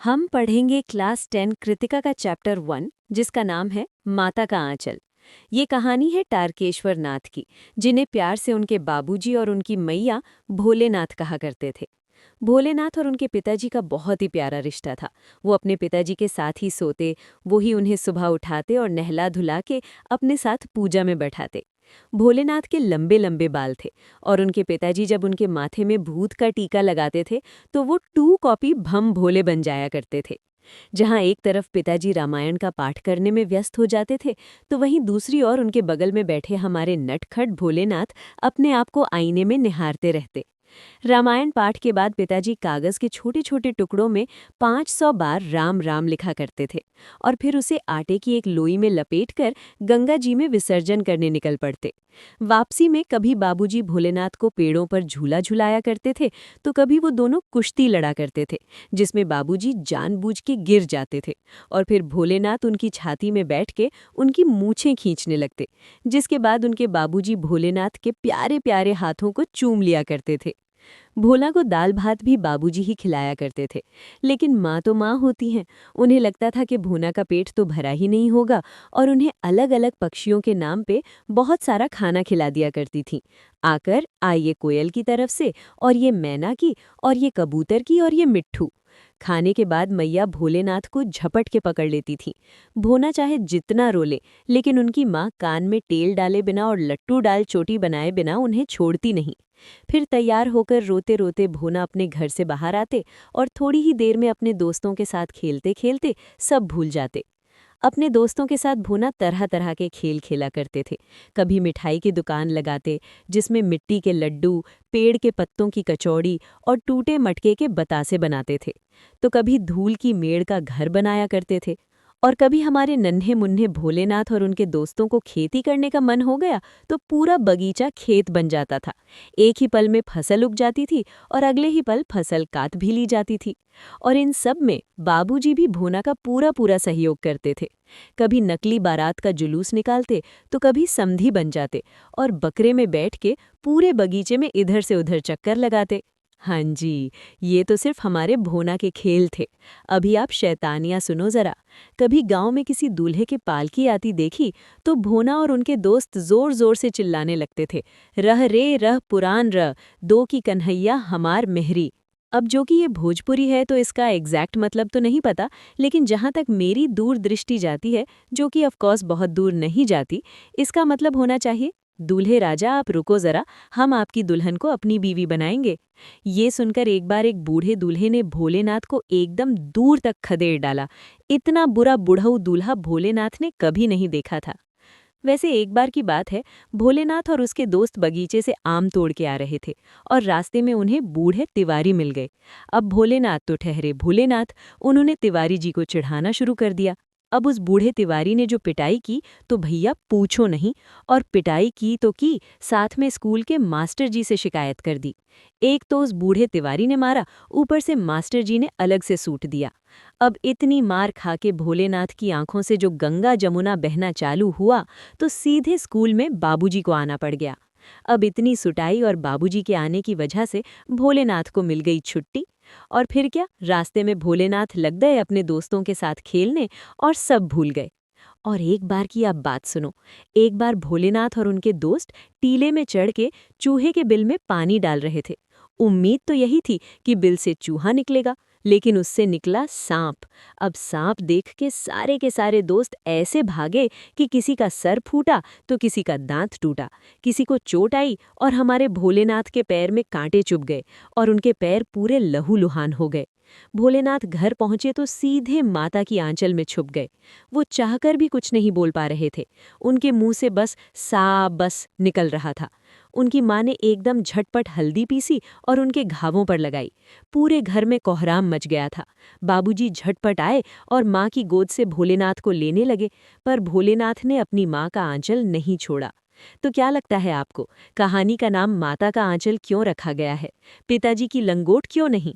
हम पढ़ेंगे क्लास 10 कृतिका का चैप्टर 1 जिसका नाम है माता का आंचल। ये कहानी है तारकेश्वर नाथ की, जिन्हें प्यार से उनके बाबूजी और उनकी मैया भोलेनाथ कहा करते थे। भोलेनाथ और उनके पिताजी का बहुत ही प्यारा रिश्ता था। वो अपने पिताजी के साथ ही सोते, वो ही उन्हें सुबह उठाते और नहला धुला के अपने साथ पूजा में बैठाते। भोलेनाथ के लंबे लंबे बाल थे और उनके पिताजी जब उनके माथे में भूत का टीका लगाते थे तो वो 2 कॉपी भम भोले बन जाया करते थे। जहाँ एक तरफ पिताजी रामायण का पाठ करने में व्यस्त हो जाते थे, तो वहीं दूसरी ओर उनके बगल में बैठे हमारे नटखट भोलेनाथ अपने आप को आईने में निहारते रहते। रामायण पाठ के बाद पिताजी कागज के छोटे छोटे टुकड़ों में 500 बार राम राम लिखा करते थे और फिर उसे आटे की एक लोई में लपेटकर गंगा जी में विसर्जन करने निकल पड़ते। वापसी में कभी बाबूजी भोलेनाथ को पेड़ों पर झूला झुलाया करते थे, तो कभी वो दोनों कुश्ती लड़ा करते थे जिसमें बाबूजी जानबूझ के गिर जाते थे और फिर भोलेनाथ उनकी छाती में बैठ के उनकी मूछें खींचने लगते, जिसके बाद उनके बाबूजी भोलेनाथ के प्यारे प्यारे हाथों को चूम लिया करते थे। भोला को दाल भात भी बाबूजी ही खिलाया करते थे, लेकिन माँ तो माँ होती हैं। उन्हें लगता था कि भोना का पेट तो भरा ही नहीं होगा और उन्हें अलग अलग पक्षियों के नाम पे बहुत सारा खाना खिला दिया करती थीं। आकर ये कोयल की तरफ से, और ये मैना की, और ये कबूतर की, और ये मिट्ठू। खाने के बाद मैया भोलेनाथ को झपट के पकड़ लेती थीं। भोना चाहे जितना रोले, लेकिन उनकी माँ कान में तेल डाले बिना और लट्टू डाल चोटी बनाए बिना उन्हें छोड़ती नहीं। फिर तैयार होकर रोते रोते भोना अपने घर से बाहर आते और थोड़ी ही देर में अपने दोस्तों के साथ खेलते खेलते सब भूल जाते। अपने दोस्तों के साथ भोना तरह तरह के खेल खेला करते थे। कभी मिठाई की दुकान लगाते, जिसमें मिट्टी के लड्डू, पेड़ के पत्तों की कचौड़ी और टूटे मटके के बतासे बनाते थे। तो कभी धूल की मेड़ का घर बनाया करते थे। और कभी हमारे नन्हे मुन्ने भोलेनाथ और उनके दोस्तों को खेती करने का मन हो गया तो पूरा बगीचा खेत बन जाता था। एक ही पल में फसल उग जाती थी और अगले ही पल फसल काट भी ली जाती थी। और इन सब में बाबूजी भी भोना का पूरा पूरा सहयोग करते थे। कभी नकली बारात का जुलूस निकालते, तो कभी समधी बन जाते और बकरे में बैठ के पूरे बगीचे में इधर से उधर चक्कर लगाते। हाँ जी, ये तो सिर्फ हमारे भोना के खेल थे। अभी आप शैतानियां सुनो जरा। कभी गांव में किसी दूल्हे की पालकी आती देखी तो भोना और उनके दोस्त जोर जोर से चिल्लाने लगते थे, रह रे रह पुरान रह, दो की कन्हैया हमार मेहरी। अब जो कि ये भोजपुरी है तो इसका एग्जैक्ट मतलब तो नहीं पता, लेकिन जहाँ तक मेरी दूर दृष्टि जाती है, जो कि ऑफकोर्स बहुत दूर नहीं जाती, इसका मतलब होना चाहिए, दूल्हे राजा आप रुको जरा, हम आपकी दुल्हन को अपनी बीवी बनाएंगे। ये सुनकर एक बार एक बूढ़े दूल्हे ने भोलेनाथ को एकदम दूर तक खदेड़ डाला। इतना बुरा बुढ़ऊ दूल्हा भोलेनाथ ने कभी नहीं देखा था। वैसे एक बार की बात है, भोलेनाथ और उसके दोस्त बगीचे से आम तोड़ के आ रहे थे और रास्ते में उन्हें बूढ़े तिवारी मिल गए। अब भोलेनाथ तो ठहरे भोलेनाथ, उन्होंने तिवारी जी को चिढ़ाना शुरू कर दिया। अब उस बूढ़े तिवारी ने जो पिटाई की तो भैया पूछो नहीं, और पिटाई की तो की, साथ में स्कूल के मास्टर जी से शिकायत कर दी। एक तो उस बूढ़े तिवारी ने मारा, ऊपर से मास्टर जी ने अलग से सूट दिया। अब इतनी मार खा के भोलेनाथ की आंखों से जो गंगा जमुना बहना चालू हुआ, तो सीधे स्कूल में बाबूजी को आना पड़ गया। अब इतनी सुटाई और बाबूजी के आने की वजह से भोलेनाथ को मिल गई छुट्टी। और फिर क्या, रास्ते में भोलेनाथ लग गए अपने दोस्तों के साथ खेलने और सब भूल गए। और एक बार की आप बात सुनो। एक बार भोलेनाथ और उनके दोस्त टीले में चढ़ के चूहे के बिल में पानी डाल रहे थे। उम्मीद तो यही थी कि बिल से चूहा निकलेगा, लेकिन उससे निकला सांप। अब सांप देख के सारे दोस्त ऐसे भागे कि किसी का सर फूटा तो किसी का दांत टूटा, किसी को चोट आई और हमारे भोलेनाथ के पैर में कांटे चुभ गए और उनके पैर पूरे लहूलुहान हो गए। भोलेनाथ घर पहुंचे तो सीधे माता की आंचल में छुप गए। वो चाहकर भी कुछ नहीं बोल पा रहे थे। उनके मुंह से बस सा बस निकल रहा था। उनकी माँ ने एकदम झटपट हल्दी पीसी और उनके घावों पर लगाई। पूरे घर में कोहराम मच गया था। बाबूजी झटपट आए और माँ की गोद से भोलेनाथ को लेने लगे, पर भोलेनाथ ने अपनी माँ का आंचल नहीं छोड़ा। तो क्या लगता है आपको, कहानी का नाम माता का आंचल क्यों रखा गया है? पिताजी की लंगोट क्यों नहीं?